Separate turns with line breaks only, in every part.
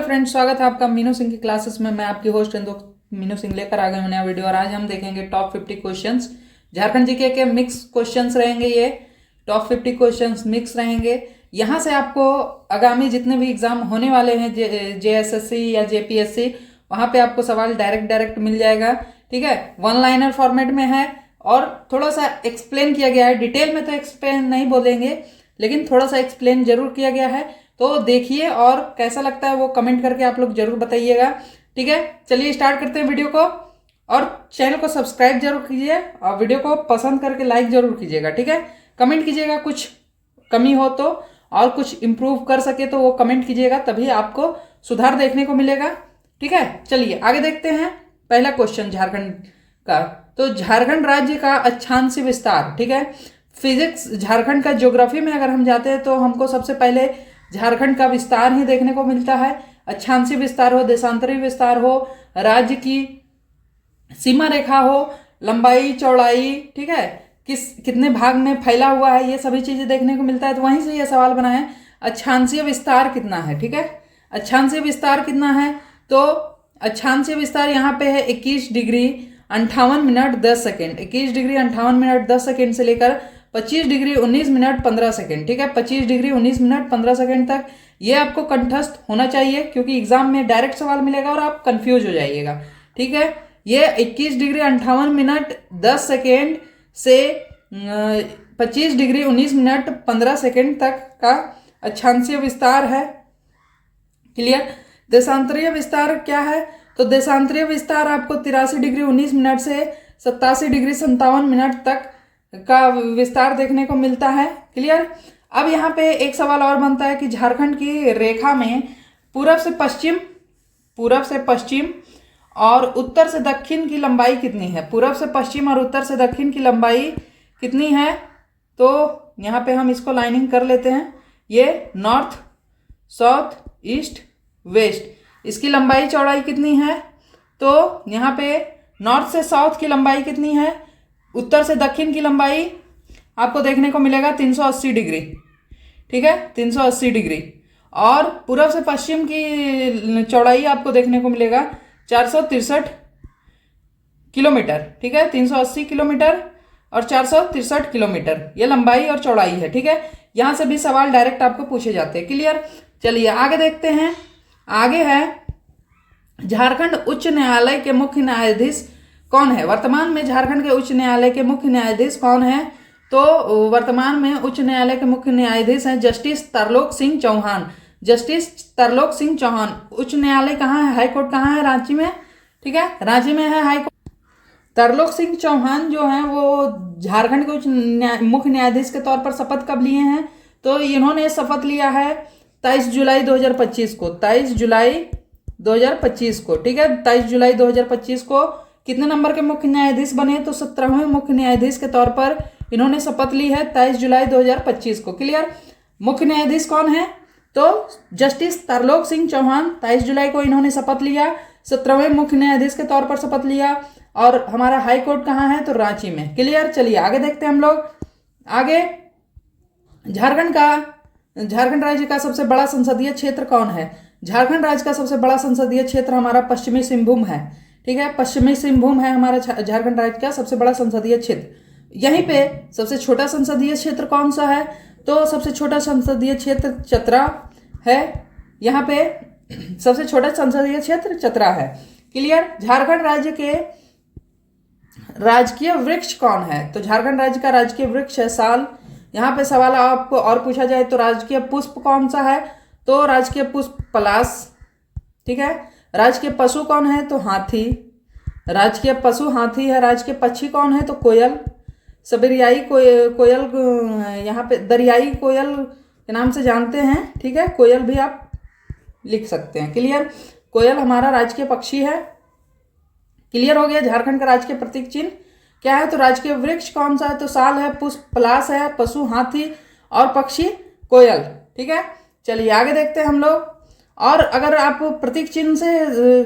Friends, स्वागत है आपका मीनू सिंह की क्लासेस में। मैं आपकी होस्ट मीनू सिंह लेकर आ गए हूं नया वीडियो। और आज हम देखेंगे टॉप 50 क्वेश्चंस झारखंड जीके के मिक्स क्वेश्चंस रहेंगे। ये टॉप 50 क्वेश्चंस मिक्स रहेंगे। यहाँ से आपको आगामी जितने भी एग्जाम होने वाले हैं JSSC या JPSC, वहाँ पे आपको सवाल डायरेक्ट मिल जाएगा। ठीक है, वन लाइनर फॉर्मेट में है और थोड़ा सा एक्सप्लेन किया गया है। डिटेल में तो एक्सप्लेन नहीं बोलेंगे, लेकिन थोड़ा सा एक्सप्लेन जरूर किया गया है। तो देखिए और कैसा लगता है वो कमेंट करके आप लोग जरूर बताइएगा। ठीक है, चलिए स्टार्ट करते हैं वीडियो को। और चैनल को सब्सक्राइब जरूर कीजिए और वीडियो को पसंद करके लाइक जरूर कीजिएगा। ठीक है, कमेंट कीजिएगा, कुछ कमी हो तो और कुछ इम्प्रूव कर सके तो वो कमेंट कीजिएगा, तभी आपको सुधार देखने को मिलेगा। ठीक है, चलिए आगे देखते हैं। पहला क्वेश्चन झारखंड का, तो झारखंड राज्य का अक्षांश विस्तार। ठीक है, फिजिक्स झारखंड का ज्योग्राफी में अगर हम जाते हैं तो हमको सबसे पहले झारखंड का विस्तार ही देखने को मिलता है। अक्षांशीय विस्तार हो, देशांतरीय विस्तार हो, राज्य की सीमा रेखा हो, लंबाई चौड़ाई, ठीक है, कितने भाग में फैला हुआ है, ये सभी चीजें देखने को मिलता है। तो वहीं से ये सवाल बना है, अक्षांशीय विस्तार कितना है। ठीक है, अक्षांशीय विस्तार कितना है, तो अक्षांशीय विस्तार यहाँ पे है 21 degree 58 minute 10 second. 21 degree 58 minute 10 second से लेकर 25 डिग्री 19 मिनट 15 सेकेंड। ठीक है, 25 डिग्री 19 मिनट 15 सेकेंड तक ये आपको कंठस्थ होना चाहिए, क्योंकि एग्जाम में डायरेक्ट सवाल मिलेगा और आप कंफ्यूज हो जाइएगा। ठीक है, ये 21 डिग्री 58 मिनट 10 सेकेंड से 25 डिग्री 19 मिनट 15 सेकेंड तक का अक्षांशीय विस्तार है। क्लियर। देशांतरीय विस्तार क्या है, तो देशांतरीय विस्तार आपको 83 डिग्री 19 मिनट से 87 डिग्री 57 मिनट तक का विस्तार देखने को मिलता है। क्लियर। अब यहाँ पे एक सवाल और बनता है कि झारखंड की रेखा में पूरब से पश्चिम और उत्तर से दक्षिण की लंबाई कितनी है। पूरब से पश्चिम और उत्तर से दक्षिण की लंबाई कितनी है, तो यहाँ पे हम इसको लाइनिंग कर लेते हैं। ये नॉर्थ साउथ ईस्ट वेस्ट, इसकी लंबाई चौड़ाई कितनी है, तो यहाँ पे नॉर्थ से साउथ की लंबाई कितनी है, उत्तर से दक्षिण की लंबाई आपको देखने को मिलेगा 380 डिग्री। ठीक है, 380 डिग्री। और पूरब से पश्चिम की चौड़ाई आपको देखने को मिलेगा 463 किलोमीटर। ठीक है, 380 किलोमीटर और 463 किलोमीटर, ये लंबाई और चौड़ाई है। ठीक है, यहाँ से भी सवाल डायरेक्ट आपको पूछे जाते हैं। क्लियर। चलिए आगे देखते हैं। आगे है झारखंड उच्च न्यायालय के मुख्य न्यायाधीश कौन है। वर्तमान में झारखंड के उच्च न्यायालय के मुख्य न्यायाधीश कौन है, तो वर्तमान में उच्च न्यायालय के मुख्य न्यायाधीश हैं जस्टिस तरलोक सिंह चौहान। जस्टिस तरलोक सिंह चौहान। उच्च न्यायालय कहाँ है, हाई कोर्ट कहाँ है, रांची में। ठीक है, रांची में है हाई कोर्ट। तरलोक सिंह चौहान जो हैं वो झारखंड के मुख्य न्यायाधीश के तौर पर शपथ कब लिए हैं, तो इन्होंने शपथ लिया है 23 जुलाई 2025 को। 23 जुलाई 2025 को। ठीक है, 23 जुलाई 2025 को कितने नंबर के मुख्य न्यायाधीश बने, तो 17वें मुख्य न्यायाधीश के तौर पर इन्होंने शपथ ली है 23 जुलाई 2025 को। क्लियर। मुख्य न्यायाधीश कौन है, तो जस्टिस तरलोक सिंह चौहान। 23 जुलाई को इन्होंने शपथ लिया, 17वें मुख्य न्यायाधीश के तौर पर शपथ लिया। और हमारा हाई कोर्ट कहाँ है, तो रांची में। क्लियर। चलिए आगे देखते हैं हम लोग। आगे झारखंड राज्य का सबसे बड़ा संसदीय क्षेत्र कौन है। झारखंड राज्य का सबसे बड़ा संसदीय क्षेत्र हमारा पश्चिमी सिंहभूम है। ठीक है, पश्चिमी सिंहभूम है हमारा झारखंड राज्य का सबसे बड़ा संसदीय क्षेत्र। यहीं पे सबसे छोटा संसदीय क्षेत्र कौन सा है, तो सबसे छोटा संसदीय क्षेत्र चतरा है। यहाँ पे सबसे छोटा संसदीय क्षेत्र चतरा है। क्लियर। झारखंड राज्य के राजकीय वृक्ष कौन है, तो झारखंड राज्य का राजकीय वृक्ष है साल। यहाँ पे सवाल आपको और पूछा जाए तो राजकीय पुष्प कौन सा है, तो राजकीय पुष्प पलाश। ठीक है, राजकीय पशु कौन है, तो हाथी। राजकीय पशु हाथी है। राजकीय पक्षी कौन है, तो कोयल। सबरियाई कोयल यहाँ पे दरियाई कोयल के नाम से जानते हैं। ठीक है, कोयल भी आप लिख सकते हैं। क्लियर। कोयल हमारा राजकीय पक्षी है। क्लियर हो गया। झारखंड का राजकीय प्रतीक चिन्ह क्या है, तो राजकीय वृक्ष कौन सा है, तो साल है, पुष्प पलाश है, पशु हाथी और पक्षी कोयल। ठीक है, चलिए आगे देखते हैं हम लोग। और अगर आप प्रतीक चिन्ह से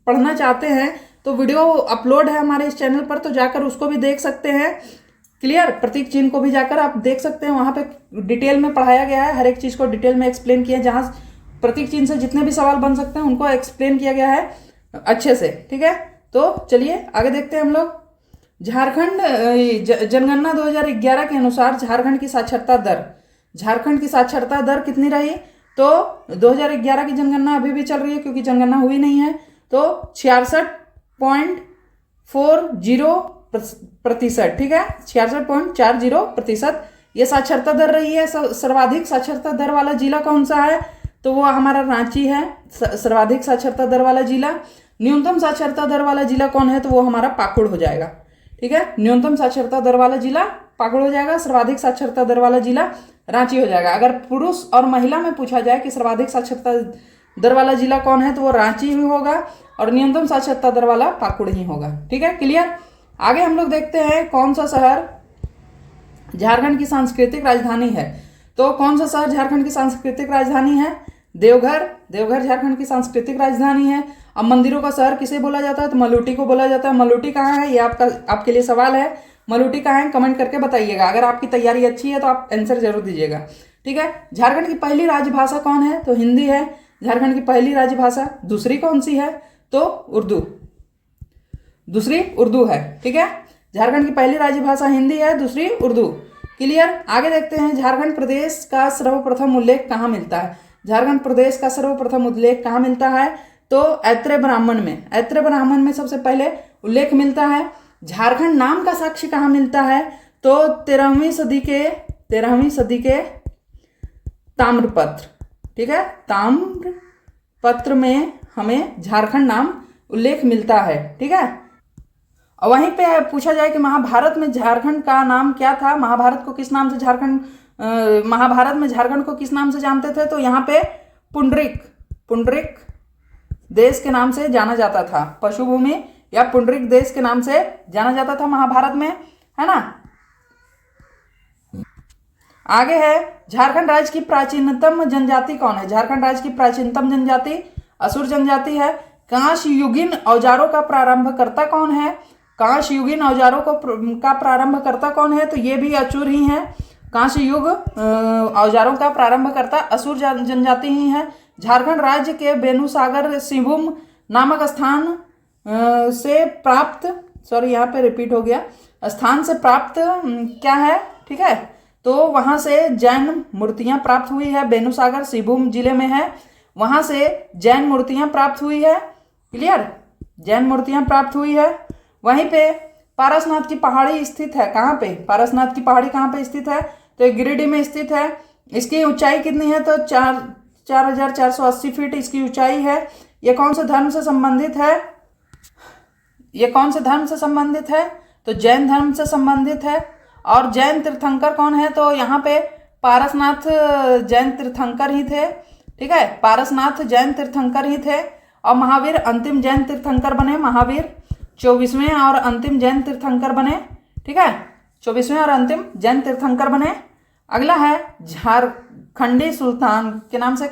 पढ़ना चाहते हैं तो वीडियो अपलोड है हमारे इस चैनल पर, तो जाकर उसको भी देख सकते हैं। क्लियर। प्रतीक चिन्ह को भी जाकर आप देख सकते हैं, वहाँ पे डिटेल में पढ़ाया गया है, हर एक चीज़ को डिटेल में एक्सप्लेन किया है। जहाँ प्रतीक चिन्ह से जितने भी सवाल बन सकते हैं उनको एक्सप्लेन किया गया है अच्छे से, ठीक है। तो चलिए आगे देखते हैं हम लोग। झारखंड जनगणना 2011 के अनुसार झारखंड की साक्षरता दर कितनी रही? तो 2011 की जनगणना अभी भी चल रही है क्योंकि जनगणना हुई नहीं है, तो 66.40%, ठीक है, 66.40% ये साक्षरता दर रही है। सर्वाधिक साक्षरता दर वाला जिला कौन सा है? तो वो हमारा रांची है, सर्वाधिक साक्षरता दर वाला जिला। न्यूनतम साक्षरता दर वाला जिला कौन है? तो वो हमारा पाकुड़ हो जाएगा, ठीक है। न्यूनतम साक्षरता दर वाला जिला पाकुड़ हो जाएगा, सर्वाधिक साक्षरता दर वाला जिला रांची हो जाएगा। अगर पुरुष और महिला में पूछा जाए कि सर्वाधिक साक्षरता दर वाला जिला कौन है, तो वो रांची ही होगा और न्यूनतम साक्षरता दर वाला पाकुड़ ही होगा, ठीक है, क्लियर। आगे हम लोग देखते हैं कौन सा शहर झारखंड की सांस्कृतिक राजधानी है। तो कौन सा शहर झारखंड की सांस्कृतिक राजधानी है? देवघर झारखंड की सांस्कृतिक राजधानी है। अब मंदिरों का शहर किसे बोला जाता है? तो मलूटी को बोला जाता है। मलूटी कहाँ है? ये आपके लिए सवाल है। मलूटी कहाँ है? कमेंट करके बताइएगा। अगर आपकी तैयारी अच्छी है तो आप आंसर जरूर दीजिएगा, ठीक है। झारखंड की पहली राजभाषा कौन है? तो हिंदी है झारखंड की पहली राजभाषा। दूसरी कौन सी है? तो उर्दू, दूसरी उर्दू है, ठीक है। झारखंड की पहली राजभाषा हिंदी है, दूसरी उर्दू, क्लियर। आगे देखते हैं झारखंड प्रदेश का सर्वप्रथम उल्लेख कहाँ मिलता है? झारखंड प्रदेश का सर्वप्रथम उल्लेख कहाँ मिलता है? तो ऐत्रेय ब्राह्मण में सबसे पहले उल्लेख मिलता है। झारखंड नाम का साक्ष्य कहाँ मिलता है? तो 13वीं सदी के ताम्रपत्र, ठीक है, ताम्रपत्र में हमें झारखंड नाम उल्लेख मिलता है, ठीक है। और वहीं पे पूछा जाए कि महाभारत में झारखंड का नाम क्या था? महाभारत में झारखंड को किस नाम से जानते थे? तो यहाँ पे पुंडरिक देश के नाम से जाना जाता था। पशुभूमि या पुंडरिक देश के नाम से जाना जाता था महाभारत में, है ना। आगे है झारखंड राज्य की प्राचीनतम जनजाति कौन है? झारखंड राज्य की प्राचीनतम जनजाति असुर जनजाति है। कांस्य युगीन औजारों का प्रारंभकर्ता कौन है? कांस्य युगीन औजारों का प्रारंभकर्ता कौन है? तो ये भी असुर ही है। कांस्य युग औजारों का प्रारंभकर्ता असुर जनजाति ही है। झारखंड राज्य के बेनुसागर सिंहभूम नामक स्थान से प्राप्त, यहाँ पे रिपीट हो गया, स्थान से प्राप्त क्या है, ठीक है। तो वहां से जैन मूर्तियां प्राप्त हुई है। बेनुसागर सिंहभूम जिले में है, वहां से जैन मूर्तियां प्राप्त हुई है, क्लियर, जैन मूर्तियां प्राप्त हुई है। वहीं पे पारसनाथ की पहाड़ी स्थित है। कहाँ पे? पारसनाथ की पहाड़ी कहाँ पे स्थित है? तो गिरिडीह में स्थित है। इसकी ऊंचाई कितनी है? तो 4,480 फीट इसकी ऊंचाई है। ये कौन से धर्म से संबंधित है? तो जैन धर्म से संबंधित है। और जैन तीर्थंकर कौन है? तो यहाँ पे पारसनाथ जैन तीर्थंकर ही थे, ठीक है, पारसनाथ जैन तीर्थंकर ही थे। और महावीर अंतिम जैन तीर्थंकर बने। महावीर 24वें और अंतिम जैन तीर्थंकर बने, ठीक है, 24वें और अंतिम जैन तीर्थंकर बने। अगला है झारखंडी सुल्तान के नाम से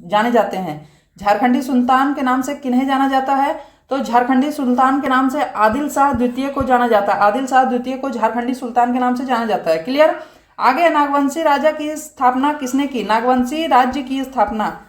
जाने जाते हैं। झारखंडी सुल्तान के नाम से किन्हें जाना जाता है? तो झारखंडी सुल्तान के नाम से आदिल शाह द्वितीय को जाना जाता है। आदिल शाह द्वितीय को झारखंडी सुल्तान के नाम से जाना जाता है, क्लियर। आगे नागवंशी राजा की स्थापना किसने की? नागवंशी राज्य की स्थापना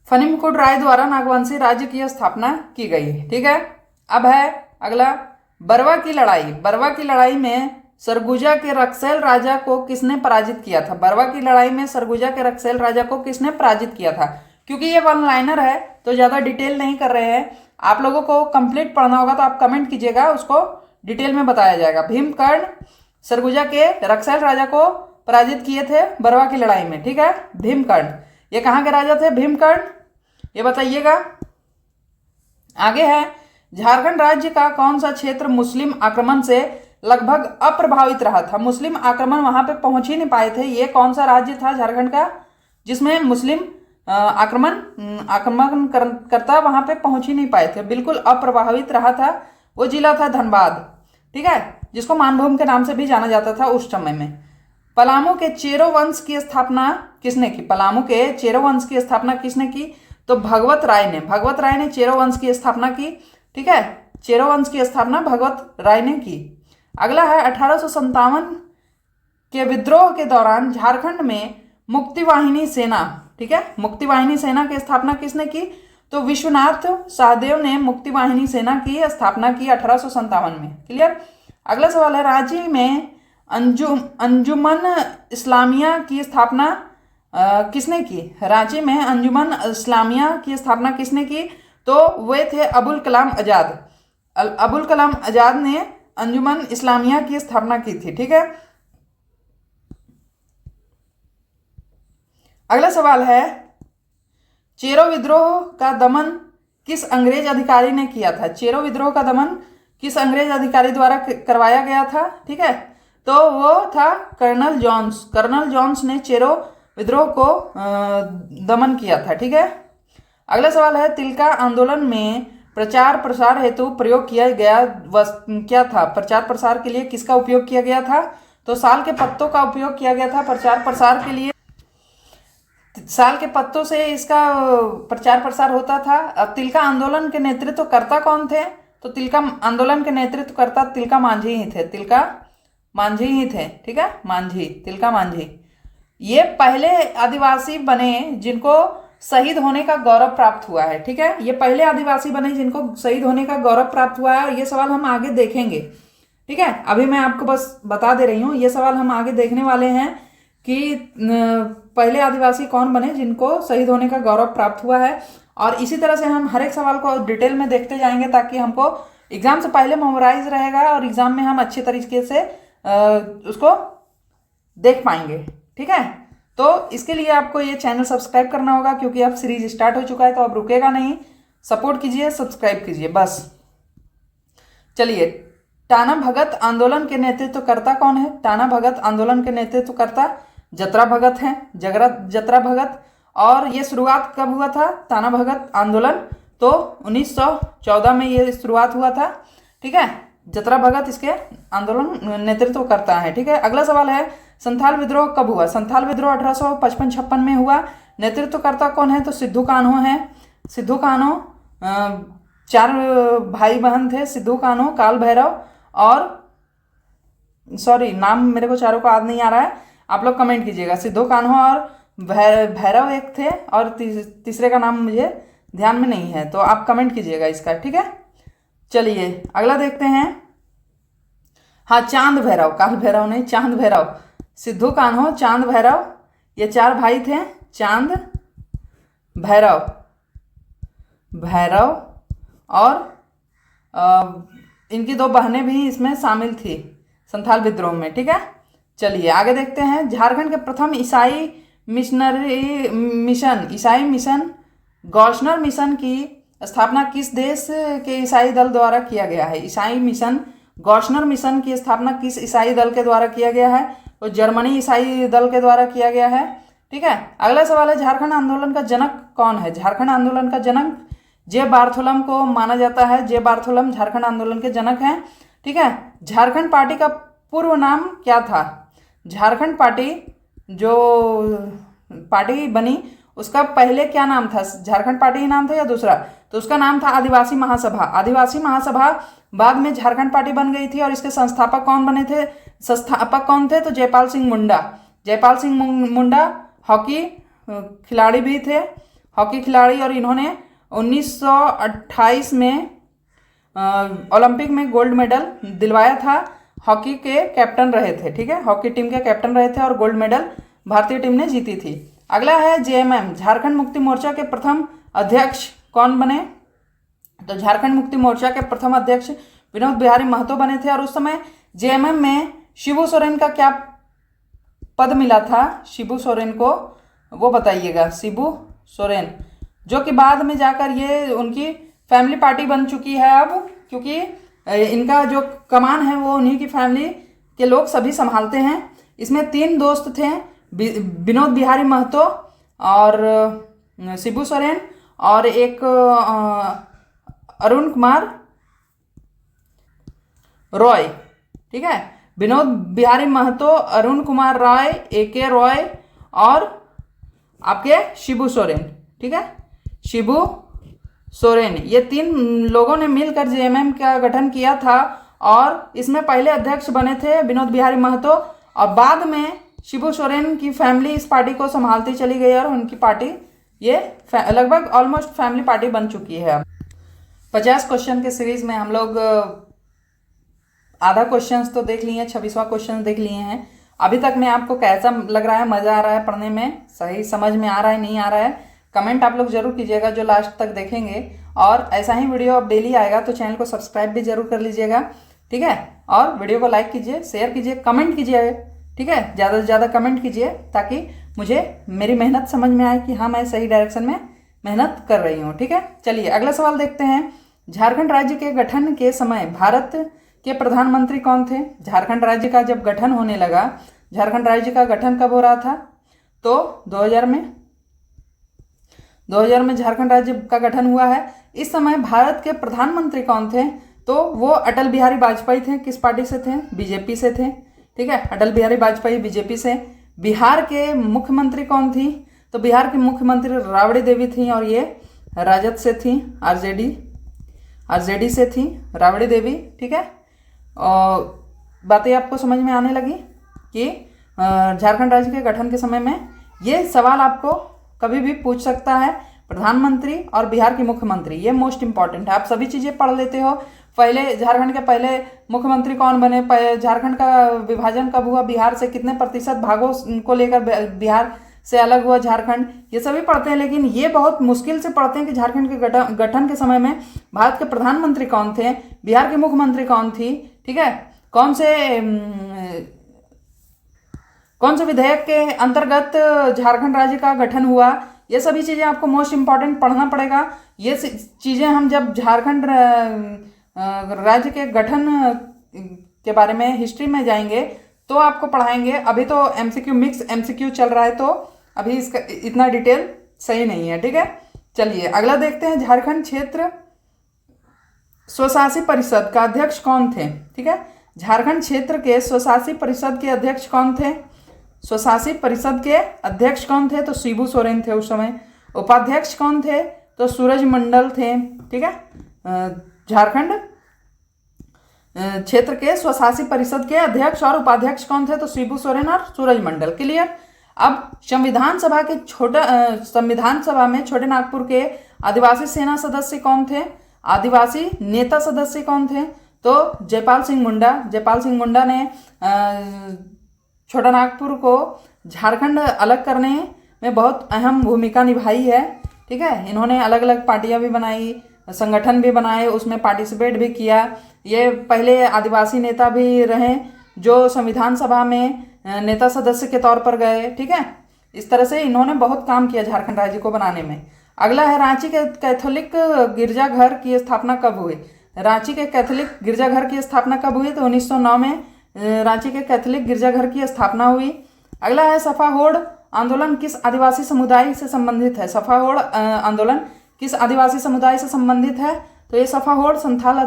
फनीमकुंड राय द्वारा नागवंशी राज्य की स्थापना की गई, ठीक है। अब है अगला बरवा की लड़ाई। बरवा की लड़ाई में सरगुजा के रक्सैल राजा को किसने पराजित किया था? बरवा की लड़ाई में सरगुजा के रक्सैल राजा को किसने पराजित किया था? क्योंकि ये वन लाइनर है तो ज़्यादा डिटेल नहीं कर रहे हैं। आप लोगों को कंप्लीट पढ़ना होगा तो आप कमेंट कीजिएगा, उसको डिटेल में बताया जाएगा। भीमकर्ण सरगुजा के रक्सैल राजा को पराजित किए थे बरवा की लड़ाई में, ठीक है। भीमकर्ण, ये कहाँ के राजा थे भीमकर्ण? ये बताइएगा। आगे है झारखंड राज्य का कौन सा क्षेत्र मुस्लिम आक्रमण से लगभग अप्रभावित रहा था? मुस्लिम आक्रमण वहां पे पहुंच ही नहीं पाए थे। ये कौन सा राज्य था झारखंड का जिसमें मुस्लिम आक्रमणकर्ता वहां पे पहुंच ही नहीं पाए थे, बिल्कुल अप्रभावित रहा था? वो जिला था धनबाद, ठीक है, जिसको मानभूम के नाम से भी जाना जाता था उस समय में। पलामू के चेरो वंश की स्थापना किसने की? पलामू के चेरो वंश की स्थापना किसने की? तो भगवत राय ने चेरो वंश की स्थापना की, ठीक है, चेरो वंश की स्थापना भगवत राय ने की। अगला है 1857 के विद्रोह के दौरान झारखंड में मुक्ति वाहिनी सेना ठीक है। मुक्ति वाहिनी सेना की स्थापना किसने की? तो विश्वनाथ सहदेव ने मुक्ति वाहिनी सेना की स्थापना की 1857 में। क्लियर। अगला सवाल है, रांची में अंजुमन इस्लामिया की स्थापना किसने की? रांची में अंजुमन इस्लामिया की स्थापना किसने की? तो वे थे अबुल कलाम आजाद। अबुल कलाम आजाद ने अंजुमन इस्लामिया की स्थापना की थी। ठीक है। अगला सवाल है, चेरो विद्रोह का दमन किस अंग्रेज अधिकारी ने किया था? चेरो विद्रोह का दमन किस अंग्रेज अधिकारी द्वारा करवाया गया था? ठीक है, तो वो था कर्नल जॉन्स। कर्नल जॉन्स ने चेरो विद्रोह को दमन किया था। ठीक है। अगला सवाल है, तिलका आंदोलन में प्रचार प्रसार हेतु प्रयोग किया गया क्या था? प्रचार प्रसार के लिए किसका उपयोग किया गया था? तो साल के पत्तों का उपयोग किया गया था प्रचार प्रसार के लिए। साल के पत्तों से इसका प्रचार प्रसार होता था। अब तिलका आंदोलन के नेतृत्वकर्ता कौन थे? तो तिलका आंदोलन के नेतृत्वकर्ता तिलका मांझी ही थे। तिलका मांझी ही थे। ठीक है, मांझी, तिलका मांझी। ये पहले आदिवासी बने जिनको शहीद होने का गौरव प्राप्त हुआ है। ठीक है, ये पहले आदिवासी बने जिनको शहीद होने का गौरव प्राप्त हुआ है। और ये सवाल हम आगे देखेंगे। ठीक है, अभी मैं आपको बस बता दे रही हूँ, ये सवाल हम आगे देखने वाले हैं कि पहले आदिवासी कौन बने जिनको शहीद होने का गौरव प्राप्त हुआ है। और इसी तरह से हम हर एक सवाल को डिटेल में देखते जाएंगे ताकि हमको एग्जाम से पहले मेमोराइज रहेगा और एग्जाम में हम अच्छे तरीके से उसको देख पाएंगे। ठीक है, तो इसके लिए आपको ये चैनल सब्सक्राइब करना होगा क्योंकि अब सीरीज स्टार्ट हो चुका है, तो अब रुकेगा नहीं। सपोर्ट कीजिए, सब्सक्राइब कीजिए बस। चलिए, टाना भगत आंदोलन के नेतृत्वकर्ता कौन है? टाना भगत आंदोलन के नेतृत्वकर्ता जतरा भगत हैं। जतरा भगत। और ये शुरुआत कब हुआ था टाना भगत आंदोलन? तो 1914 में ये शुरुआत हुआ था। ठीक है, जतरा भगत इसके आंदोलन नेतृत्व करता है। ठीक है। अगला सवाल है, संथाल विद्रोह कब हुआ? संथाल विद्रोह 1855-56 में हुआ। नेतृत्वकर्ता कौन है? तो सिद्धू कान्हो हैं। सिद्धू कान्हो, 4 भाई बहन थे, सिद्धू कान्हो, काल भैरव और सॉरी नाम मेरे को चारों का याद नहीं आ रहा है, आप लोग कमेंट कीजिएगा। सिद्धू कान्हो और भैरव एक थे और तीसरे का नाम मुझे ध्यान में नहीं है, तो आप कमेंट कीजिएगा इसका। ठीक है, चलिए अगला देखते हैं। हाँ, चांद भैरव, काल भैरव नहीं, चांद भैरव। सिद्धू कान्हो, चांद भैरव, ये 4 भाई थे। चांद भैरव और इनकी 2 बहनें भी इसमें शामिल थी संथाल विद्रोह में। ठीक है, चलिए आगे देखते हैं। झारखंड के प्रथम ईसाई मिशन गौशनर मिशन की स्थापना किस देश के ईसाई दल द्वारा किया गया है? ईसाई मिशन गौशनर मिशन की स्थापना किस ईसाई दल के द्वारा किया गया है? तो जर्मनी ईसाई दल के द्वारा किया गया है। ठीक है। अगला सवाल है, झारखंड आंदोलन का जनक कौन है? झारखंड आंदोलन का जनक जे बार्थोलम को माना जाता है। जे बार्थोलम झारखंड आंदोलन के जनक हैं। ठीक है। झारखंड पार्टी का पूर्व नाम क्या था? झारखंड पार्टी जो पार्टी बनी उसका पहले क्या नाम था? झारखंड पार्टी ही नाम था या दूसरा? तो उसका नाम था आदिवासी महासभा। आदिवासी महासभा बाद में झारखंड पार्टी बन गई थी। और इसके संस्थापक कौन बने थे? संस्थापक कौन थे? तो जयपाल सिंह मुंडा। जयपाल सिंह मुंडा हॉकी खिलाड़ी भी थे, हॉकी खिलाड़ी। और इन्होंने 1928 में ओलंपिक में गोल्ड मेडल दिलवाया था। हॉकी के कैप्टन रहे थे। ठीक है, हॉकी टीम के कैप्टन रहे थे और गोल्ड मेडल भारतीय टीम ने जीती थी। अगला है जेएमएम, झारखंड मुक्ति मोर्चा के प्रथम अध्यक्ष कौन बने? तो झारखंड मुक्ति मोर्चा के प्रथम अध्यक्ष विनोद बिहारी महतो बने थे। और उस समय जेएमएम में शिबू सोरेन का क्या पद मिला था शिबू सोरेन को, वो बताइएगा। शिबू सोरेन, जो कि बाद में जाकर ये उनकी फैमिली पार्टी बन चुकी है अब, क्योंकि इनका जो कमान है वो उन्हीं की फैमिली के लोग सभी संभालते हैं। इसमें 3 दोस्त थे, विनोद बिहारी महतो और शिबू सोरेन और एक अरुण कुमार रॉय। ठीक है, विनोद बिहारी महतो, अरुण कुमार रॉय, AK रॉय और आपके शिबू सोरेन। ठीक है, शिबू सोरेन, ये 3 लोगों ने मिलकर जेएमएम का गठन किया था। और इसमें पहले अध्यक्ष बने थे विनोद बिहारी महतो और बाद में शिबू सोरेन की फैमिली इस पार्टी को संभालती चली गई और उनकी पार्टी ये लगभग ऑलमोस्ट फैमिली पार्टी बन चुकी है अब। 50 क्वेश्चन के सीरीज में हम लोग आधा क्वेश्चंस तो देख लिए हैं, 26वां क्वेश्चन देख लिए हैं। अभी तक में आपको कैसा लग रहा है, मज़ा आ रहा है पढ़ने में, सही समझ में आ रहा है नहीं आ रहा है, कमेंट आप लोग जरूर कीजिएगा जो लास्ट तक देखेंगे। और ऐसा ही वीडियो अब डेली आएगा तो चैनल को सब्सक्राइब भी जरूर कर लीजिएगा, ठीक है। और वीडियो को लाइक कीजिए, शेयर कीजिए, कमेंट कीजिए, ठीक है, ज़्यादा से ज़्यादा कमेंट कीजिए ताकि मुझे मेरी मेहनत समझ में आए कि हाँ मैं सही डायरेक्शन में मेहनत कर रही हूँ, ठीक है। चलिए अगला सवाल देखते हैं। झारखंड राज्य के गठन के समय भारत के प्रधानमंत्री कौन थे? झारखंड राज्य का जब गठन होने लगा, झारखंड राज्य का गठन कब हो रहा था? तो 2000 में झारखंड राज्य का गठन हुआ है। इस समय भारत के प्रधानमंत्री कौन थे? तो वो अटल बिहारी वाजपेयी थे। किस पार्टी से थे? बीजेपी से थे, ठीक है। अटल बिहारी वाजपेयी बीजेपी से। बिहार के मुख्यमंत्री कौन थी? तो बिहार की मुख्यमंत्री राबड़ी देवी थी और ये राजद से थी, आरजेडी से थी राबड़ी देवी, ठीक है। और बातें आपको समझ में आने लगी कि झारखंड राज्य के गठन के समय में ये सवाल आपको कभी भी पूछ सकता है। प्रधानमंत्री और बिहार की मुख्यमंत्री, ये मोस्ट इंपॉर्टेंट है। आप सभी चीज़ें पढ़ लेते हो। पहले झारखंड के पहले मुख्यमंत्री कौन बने, झारखंड का विभाजन कब हुआ, बिहार से कितने प्रतिशत भागों को लेकर बिहार से अलग हुआ झारखंड, ये सभी पढ़ते हैं। लेकिन ये बहुत मुश्किल से पढ़ते हैं कि झारखंड के गठन के समय में भारत के प्रधानमंत्री कौन थे, बिहार की मुख्यमंत्री कौन थी, ठीक है, कौन से विधेयक के अंतर्गत झारखंड राज्य का गठन हुआ, ये सभी चीज़ें आपको मोस्ट इंपॉर्टेंट पढ़ना पड़ेगा। ये चीज़ें हम जब झारखंड राज्य के गठन के बारे में हिस्ट्री में जाएंगे तो आपको पढ़ाएंगे। अभी तो एमसीक्यू मिक्स एमसीक्यू चल रहा है तो अभी इसका इतना डिटेल सही नहीं है, ठीक है। चलिए अगला देखते हैं। झारखंड क्षेत्र स्वशासी परिषद का अध्यक्ष कौन थे, ठीक है। झारखंड क्षेत्र के स्वशासी परिषद के अध्यक्ष कौन थे? स्वशासी परिषद के अध्यक्ष कौन थे? तो शिबू सोरेन थे उस समय। उपाध्यक्ष कौन थे? तो सूरज मंडल थे, ठीक है। झारखंड क्षेत्र के स्वशासी परिषद के अध्यक्ष और उपाध्यक्ष कौन थे? तो शिबू सोरेन और सूरज मंडल। क्लियर। अब संविधान सभा में छोटे नागपुर के आदिवासी सेना सदस्य कौन थे? आदिवासी नेता सदस्य कौन थे? तो जयपाल सिंह मुंडा ने छोटा नागपुर को झारखंड अलग करने में बहुत अहम भूमिका निभाई है, ठीक है। इन्होंने अलग अलग पार्टियां भी बनाई, संगठन भी बनाए, उसमें पार्टिसिपेट भी किया। ये पहले आदिवासी नेता भी रहे जो संविधान सभा में नेता सदस्य के तौर पर गए, ठीक है। इस तरह से इन्होंने बहुत काम किया झारखंड राज्य को बनाने में। अगला है रांची के कैथोलिक गिरजाघर की स्थापना कब हुई? रांची के कैथोलिक गिरजाघर की स्थापना कब हुई? तो 1909 में रांची के कैथोलिक गिरजाघर की स्थापना हुई। अगला है सफा होड़ आंदोलन किस आदिवासी समुदाय से संबंधित है? सफा होड़ आंदोलन किस आदिवासी समुदाय से संबंधित है? तो ये सफा होड़ संथाल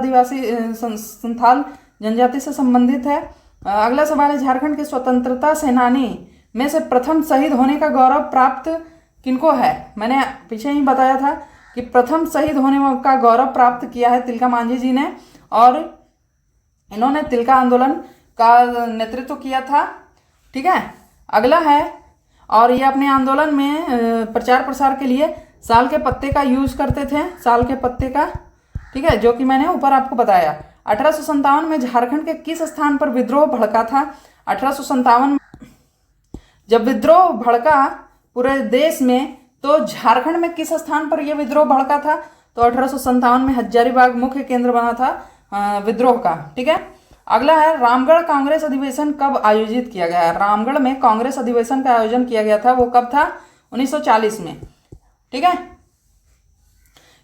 जनजाति से संबंधित है। अगला सवाल है झारखंड के स्वतंत्रता सेनानी में से प्रथम शहीद होने का गौरव प्राप्त किनको है? मैंने पीछे ही बताया था कि प्रथम शहीद होने का गौरव प्राप्त किया है तिलका मांझी जी ने, और इन्होंने तिलका आंदोलन का नेतृत्व किया था, ठीक है। अगला है, और ये अपने आंदोलन में प्रचार प्रसार के लिए साल के पत्ते का यूज करते थे, साल के पत्ते का, ठीक है, जो कि मैंने ऊपर आपको बताया। 1857 में झारखंड के किस स्थान पर विद्रोह भड़का था? 1857 जब विद्रोह भड़का पूरे देश में तो झारखंड में किस स्थान पर यह विद्रोह भड़का था? तो 1857 में हजारीबाग मुख्य केंद्र बना था विद्रोह का, ठीक है। अगला है रामगढ़ कांग्रेस अधिवेशन कब आयोजित किया गया? रामगढ़ में कांग्रेस अधिवेशन का आयोजन किया गया था, वो कब था? 1940 में, ठीक है।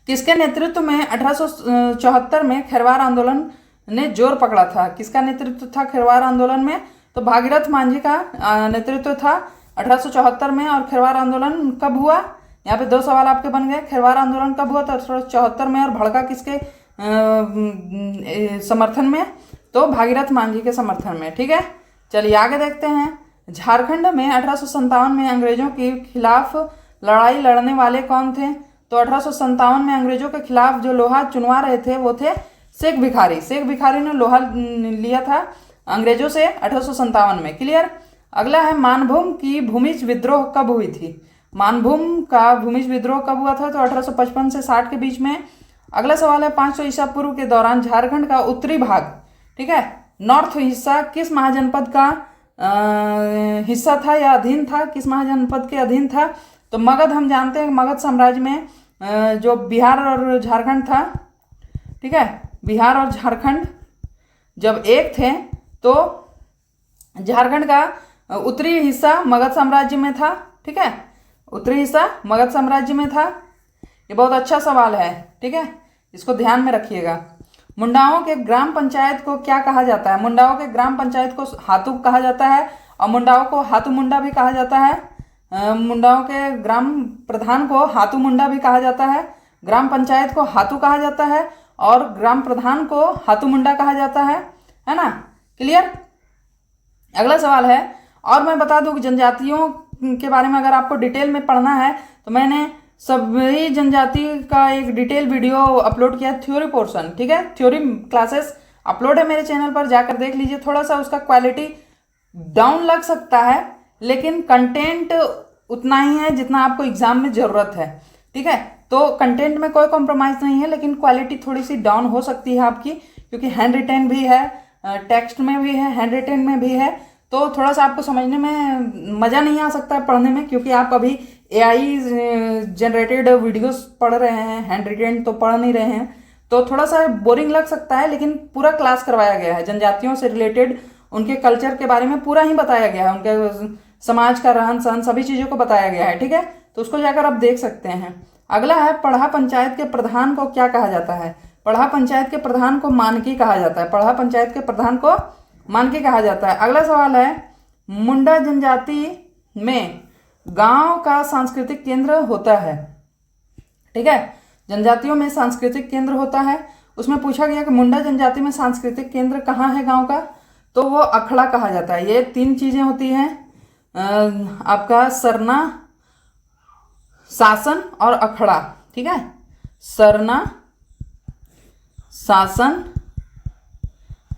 किसके नेतृत्व में 1874 में खैरवार आंदोलन ने जोर पकड़ा था? किसका नेतृत्व था खैरवार आंदोलन में? तो भागीरथ मांझी का नेतृत्व था 1874 में। और खैरवार आंदोलन कब हुआ? यहाँ पे दो सवाल आपके बन गए। खैरवार आंदोलन कब हुआ? तो 1874 में। और भड़का किसके समर्थन में? तो भागीरथ मांझी के समर्थन में, ठीक है। चलिए आगे देखते हैं। झारखंड में 1857 में अंग्रेजों के खिलाफ लड़ाई लड़ने वाले कौन थे? तो 1857 में अंग्रेजों के खिलाफ जो लोहा चुनवा रहे थे वो थे शेख भिखारी। शेख भिखारी ने लोहा लिया था अंग्रेजों से 1857 में। क्लियर। अगला है मानभूम की भूमिज विद्रोह कब हुई थी। मानभूम का भूमिज विद्रोह कब हुआ था, तो 1855 से 60 के बीच में। अगला सवाल है 500 ईसा पूर्व के दौरान झारखंड का उत्तरी भाग, ठीक है, नॉर्थ हिस्सा किस महाजनपद का हिस्सा था या अधीन था, किस महाजनपद के अधीन था। तो मगध, हम जानते हैं मगध साम्राज्य में जो बिहार और झारखंड था, ठीक है, बिहार और झारखंड जब एक थे तो झारखंड का उत्तरी हिस्सा मगध साम्राज्य में था, ठीक है, उत्तरी हिस्सा मगध साम्राज्य में था। ये बहुत अच्छा सवाल है, ठीक है, इसको ध्यान में रखिएगा। मुंडाओं के ग्राम पंचायत को क्या कहा जाता है। मुंडाओं के ग्राम पंचायत को हातू कहा जाता है और मुंडाओं को हातू मुंडा भी कहा जाता है। मुंडाओं के ग्राम प्रधान को हातू मुंडा भी कहा जाता है, ग्राम पंचायत को हातू कहा जाता है और ग्राम प्रधान को हातू मुंडा कहा जाता है ना, क्लियर। अगला सवाल है, और मैं बता दूं कि जनजातियों के बारे में अगर आपको डिटेल में पढ़ना है तो मैंने सभी जनजाति का एक डिटेल वीडियो अपलोड किया, थ्योरी पोर्शन, ठीक है, थ्योरी क्लासेस अपलोड है मेरे चैनल पर, जाकर देख लीजिए। थोड़ा सा उसका क्वालिटी डाउन लग सकता है लेकिन कंटेंट उतना ही है जितना आपको एग्जाम में ज़रूरत है, ठीक है। तो कंटेंट में कोई कॉम्प्रोमाइज़ नहीं है लेकिन क्वालिटी थोड़ी सी डाउन हो सकती है आपकी, क्योंकि हैंड रिटेन भी है, टेक्स्ट में भी है, हैंड रिटेन में भी है, तो थोड़ा सा आपको समझने में मज़ा नहीं आ सकता है पढ़ने में, क्योंकि आप अभी एआई जनरेटेड वीडियोस पढ़ रहे हैं, हैंड रिटेन तो पढ़ नहीं रहे हैं, तो थोड़ा सा बोरिंग लग सकता है। लेकिन पूरा क्लास करवाया गया है, जनजातियों से रिलेटेड उनके कल्चर के बारे में पूरा ही बताया गया है, उनके समाज का रहन सहन सभी चीज़ों को बताया गया है, ठीक है, तो उसको जाकर आप देख सकते हैं। अगला है, पढ़ा पंचायत के प्रधान को क्या कहा जाता है। पढ़ा पंचायत के प्रधान को मानकी कहा जाता है, पढ़ा पंचायत के प्रधान को मानकी कहा जाता है। अगला सवाल है, मुंडा जनजाति में गांव का सांस्कृतिक केंद्र होता है, ठीक है, जनजातियों में सांस्कृतिक केंद्र होता है। उसमें पूछा गया कि मुंडा जनजाति में सांस्कृतिक केंद्र कहाँ है गांव का, तो वो अखड़ा कहा जाता है। ये तीन चीज़ें होती हैं आपका, सरना, शासन और अखड़ा, ठीक है, सरना, शासन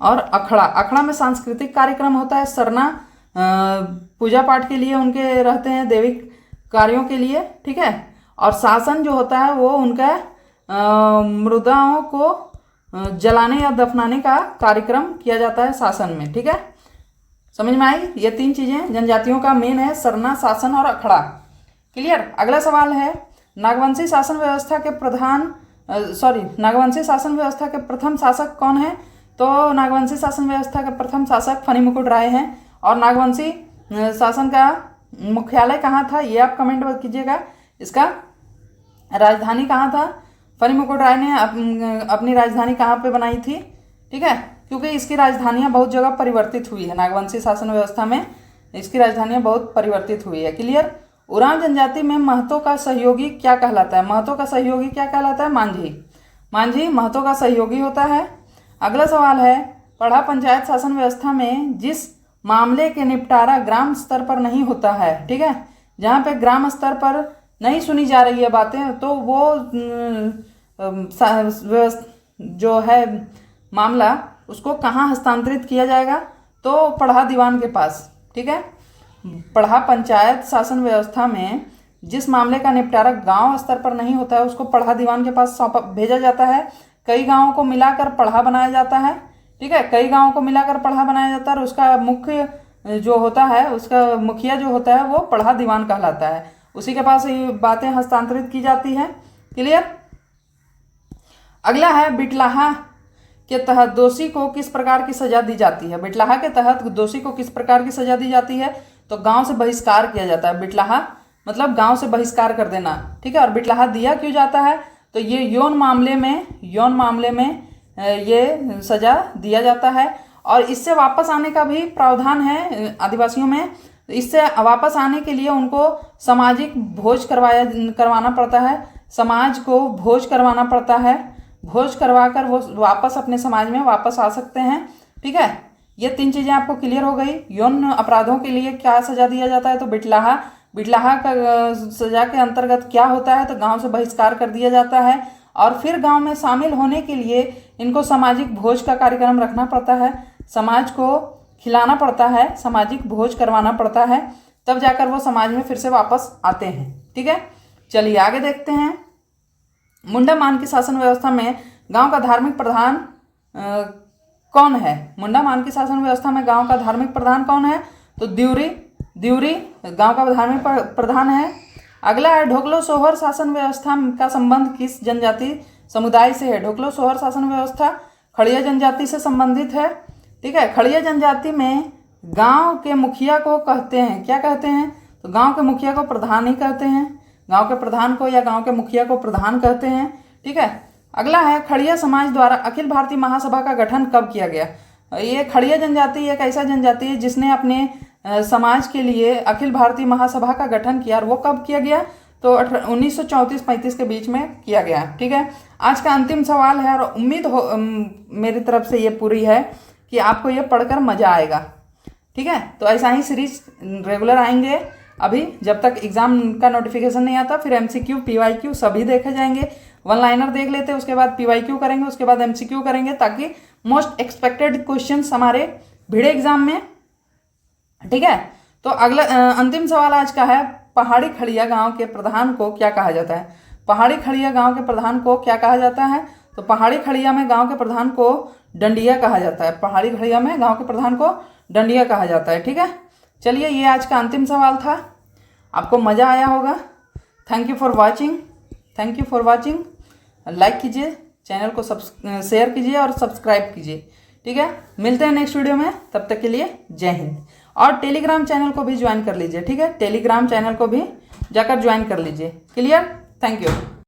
और अखड़ा। अखड़ा में सांस्कृतिक कार्यक्रम होता है, सरना पूजा पाठ के लिए उनके रहते हैं, दैविक कार्यों के लिए, ठीक है, और शासन जो होता है वो उनका मृदाओं को जलाने या दफनाने का कार्यक्रम किया जाता है शासन में, ठीक है, समझ में आई। ये तीन चीज़ें जनजातियों का मेन है, सरना, शासन और अखड़ा, क्लियर। अगला सवाल है, नागवंशी शासन व्यवस्था के नागवंशी शासन व्यवस्था के प्रथम शासक कौन है। तो नागवंशी शासन व्यवस्था के प्रथम शासक फणिमुकुट राय हैं। और नागवंशी शासन का मुख्यालय कहाँ था, ये आप कमेंट कीजिएगा। इसका राजधानी कहाँ था, फणिमुकुट राय ने अपनी राजधानी कहाँ पे बनाई थी, ठीक है, क्योंकि इसकी राजधानियाँ बहुत जगह परिवर्तित हुई है, नागवंशी शासन व्यवस्था में इसकी राजधानियाँ बहुत परिवर्तित हुई है, क्लियर। उरांव जनजाति में महतो का सहयोगी क्या कहलाता है। महतो का सहयोगी क्या कहलाता है, मांझी। मांझी महतो का सहयोगी होता है। अगला सवाल है, पढ़ा पंचायत शासन व्यवस्था में जिस मामले के निपटारा ग्राम स्तर पर नहीं होता है, ठीक है, जहाँ पे ग्राम स्तर पर नहीं सुनी जा रही है बातें, तो वो जो है मामला उसको कहाँ हस्तांतरित किया जाएगा, तो पढ़ा दीवान के पास, ठीक है। पढ़ा पंचायत शासन व्यवस्था में जिस मामले का निपटारा गांव स्तर पर नहीं होता है उसको पढ़ा दीवान के पास भेजा जाता है। कई गांवों को मिलाकर पढ़ा बनाया जाता है, ठीक है, कई गांवों को मिलाकर पढ़ा बनाया जाता है और उसका मुख्य जो होता है, उसका मुखिया जो होता है वो पढ़ा दीवान कहलाता है, उसी के पास ये बातें हस्तांतरित की जाती है, क्लियर। अगला है, बिटलाहा के तहत दोषी को किस प्रकार की सजा दी जाती है। बिटलाहा के तहत दोषी को किस प्रकार की सजा दी जाती है, तो गांव से बहिष्कार किया जाता है। बिटलाहा मतलब गांव से बहिष्कार कर देना, ठीक है। और बिटलाहा दिया क्यों जाता है, तो ये यौन मामले में ये सजा दिया जाता है। और इससे वापस आने का भी प्रावधान है आदिवासियों में। इससे वापस आने के लिए उनको सामाजिक भोज करवाना पड़ता है, समाज को भोज करवाना पड़ता है, भोज करवाकर वो वापस अपने समाज में वापस आ सकते हैं, ठीक है। ये तीन चीज़ें आपको क्लियर हो गई। यौन अपराधों के लिए क्या सजा दिया जाता है, तो बिटलाहा का सजा के अंतर्गत क्या होता है, तो गांव से बहिष्कार कर दिया जाता है। और फिर गांव में शामिल होने के लिए इनको सामाजिक भोज का कार्यक्रम रखना पड़ता है, समाज को खिलाना पड़ता है, सामाजिक भोज करवाना पड़ता है, तब जाकर वो समाज में फिर से वापस आते हैं। ठीक है, चलिए आगे देखते हैं। मुंडा मान की शासन व्यवस्था में गांव का धार्मिक प्रधान कौन है? मुंडा मान की शासन व्यवस्था में गांव का धार्मिक प्रधान कौन है? तो द्यूरी गांव का धार्मिक प्रधान है। अगला है ढोकलो सोहर शासन व्यवस्था का संबंध किस जनजाति समुदाय से है? ढोकलो सोहर शासन व्यवस्था खड़िया जनजाति से संबंधित है। ठीक है, खड़िया जनजाति में गांव के मुखिया को कहते हैं, क्या कहते हैं? तो गांव के मुखिया को प्रधान ही कहते हैं, गांव के प्रधान को या गांव के मुखिया को प्रधान कहते हैं। ठीक है, अगला है खड़िया समाज द्वारा अखिल भारतीय महासभा का गठन कब किया गया? ये खड़िया जनजाति एक ऐसा जनजाति है जिसने अपने समाज के लिए अखिल भारतीय महासभा का गठन किया, और वो कब किया गया? तो 1934-35 के बीच में किया गया। ठीक है, आज का अंतिम सवाल है, और उम्मीद हो मेरी तरफ से ये पूरी है कि आपको ये पढ़कर मज़ा आएगा। ठीक है, तो ऐसा ही सीरीज रेगुलर आएंगे। अभी जब तक एग्जाम का नोटिफिकेशन नहीं आता, फिर MCQ PYQ सभी देखे जाएंगे। वन लाइनर देख लेते हैं, उसके बाद PYQ करेंगे, उसके बाद MCQ करेंगे, ताकि मोस्ट एक्सपेक्टेड क्वेश्चंस हमारे भिड़े एग्जाम में। ठीक है, तो अगला अंतिम सवाल आज का है, पहाड़ी खड़िया गांव के प्रधान को क्या कहा जाता है? पहाड़ी खड़िया गांव के प्रधान को क्या कहा जाता है? तो पहाड़ी खड़िया में गांव के प्रधान को डंडिया कहा जाता है। पहाड़ी खड़िया में गांव के प्रधान को डंडिया कहा जाता है। ठीक है, चलिए ये आज का अंतिम सवाल था। आपको मज़ा आया होगा। Thank you for watching. Like कीजिए, चैनल को शेयर कीजिए और सब्सक्राइब कीजिए। ठीक है, मिलते हैं नेक्स्ट वीडियो में, तब तक के लिए जय हिंद। और टेलीग्राम चैनल को भी ज्वाइन कर लीजिए। ठीक है, टेलीग्राम चैनल को भी जाकर ज्वाइन कर लीजिए। क्लियर? Thank you.